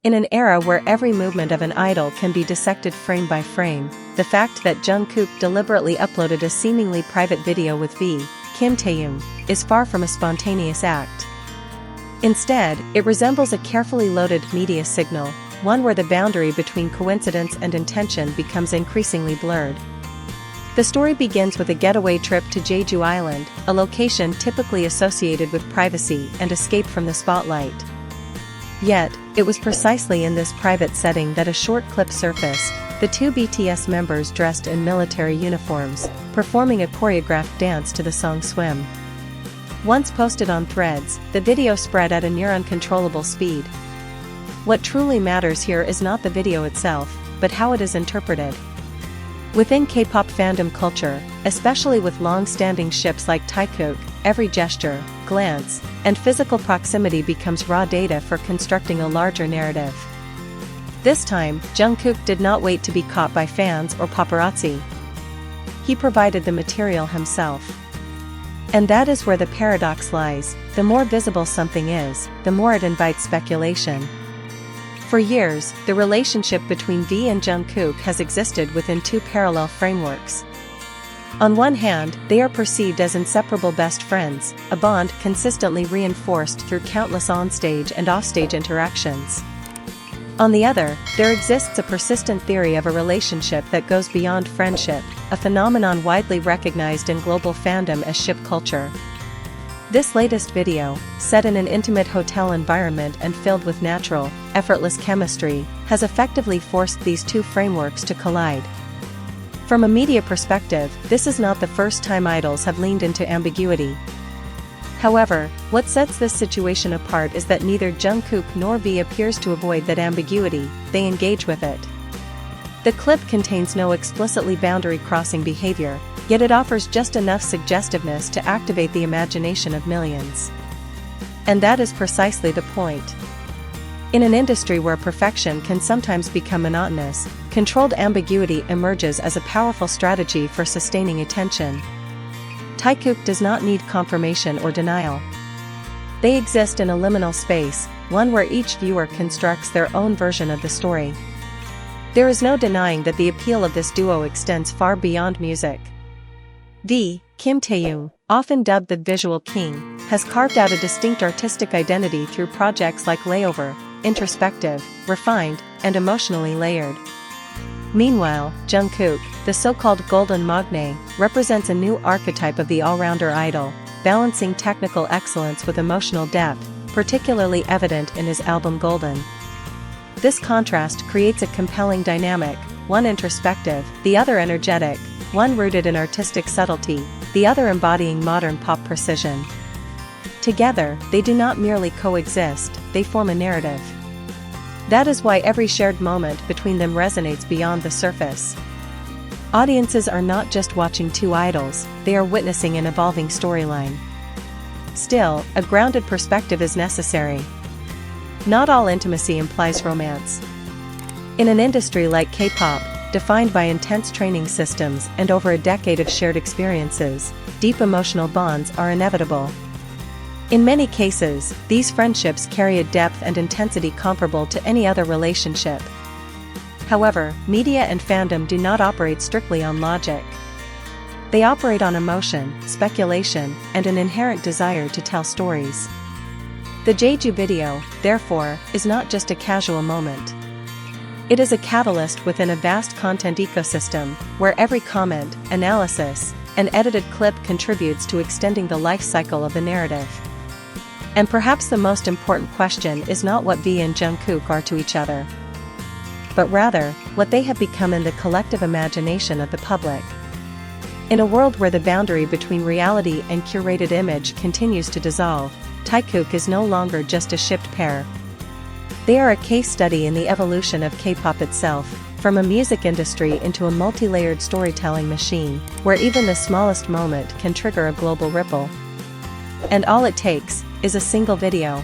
In an era where every movement of an idol can be dissected frame by frame, the fact that Jungkook deliberately uploaded a seemingly private video with V, Kim Taehyung, is far from a spontaneous act. Instead, it resembles a carefully loaded media signal, one where the boundary between coincidence and intention becomes increasingly blurred. The story begins with a getaway trip to Jeju Island, a location typically associated with privacy and escape from the spotlight. Yet, it was precisely in this private setting that a short clip surfaced, the two BTS members dressed in military uniforms, performing a choreographed dance to the song Swim. Once posted on Threads, the video spread at a near-uncontrollable speed. What truly matters here is not the video itself, but how it is interpreted. Within K-pop fandom culture, especially with long-standing ships like Taekook, every gesture, glance, and physical proximity becomes raw data for constructing a larger narrative. This time, Jungkook did not wait to be caught by fans or paparazzi. He provided the material himself. And that is where the paradox lies: the more visible something is, the more it invites speculation. For years, the relationship between V and Jungkook has existed within two parallel frameworks. On one hand, they are perceived as inseparable best friends, a bond consistently reinforced through countless onstage and offstage interactions. On the other, there exists a persistent theory of a relationship that goes beyond friendship, a phenomenon widely recognized in global fandom as ship culture. This latest video, set in an intimate hotel environment and filled with natural, effortless chemistry, has effectively forced these two frameworks to collide. From a media perspective, this is not the first time idols have leaned into ambiguity. However, what sets this situation apart is that neither Jungkook nor V appears to avoid that ambiguity, they engage with it. The clip contains no explicitly boundary-crossing behavior, yet it offers just enough suggestiveness to activate the imagination of millions. And that is precisely the point. In an industry where perfection can sometimes become monotonous, controlled ambiguity emerges as a powerful strategy for sustaining attention. Taekook does not need confirmation or denial. They exist in a liminal space, one where each viewer constructs their own version of the story. There is no denying that the appeal of this duo extends far beyond music. V, Kim Taehyung, often dubbed the visual king, has carved out a distinct artistic identity through projects like Layover, introspective, refined, and emotionally layered. Meanwhile, Jungkook, the so-called golden magne, represents a new archetype of the all-rounder idol, balancing technical excellence with emotional depth, particularly evident in his album Golden. This contrast creates a compelling dynamic, one introspective, the other energetic, one rooted in artistic subtlety, the other embodying modern pop precision. Together, they do not merely coexist, they form a narrative. That is why every shared moment between them resonates beyond the surface. Audiences are not just watching two idols, they are witnessing an evolving storyline. Still, a grounded perspective is necessary. Not all intimacy implies romance. In an industry like K-pop, defined by intense training systems and over a decade of shared experiences, deep emotional bonds are inevitable. In many cases, these friendships carry a depth and intensity comparable to any other relationship. However, media and fandom do not operate strictly on logic. They operate on emotion, speculation, and an inherent desire to tell stories. The Jeju video, therefore, is not just a casual moment. It is a catalyst within a vast content ecosystem, where every comment, analysis, and edited clip contributes to extending the life cycle of the narrative. And perhaps the most important question is not what V and Jungkook are to each other, but rather, what they have become in the collective imagination of the public. In a world where the boundary between reality and curated image continues to dissolve, Taekook is no longer just a shipped pair. They are a case study in the evolution of K-pop itself, from a music industry into a multi-layered storytelling machine, where even the smallest moment can trigger a global ripple. And all it takes is a single video,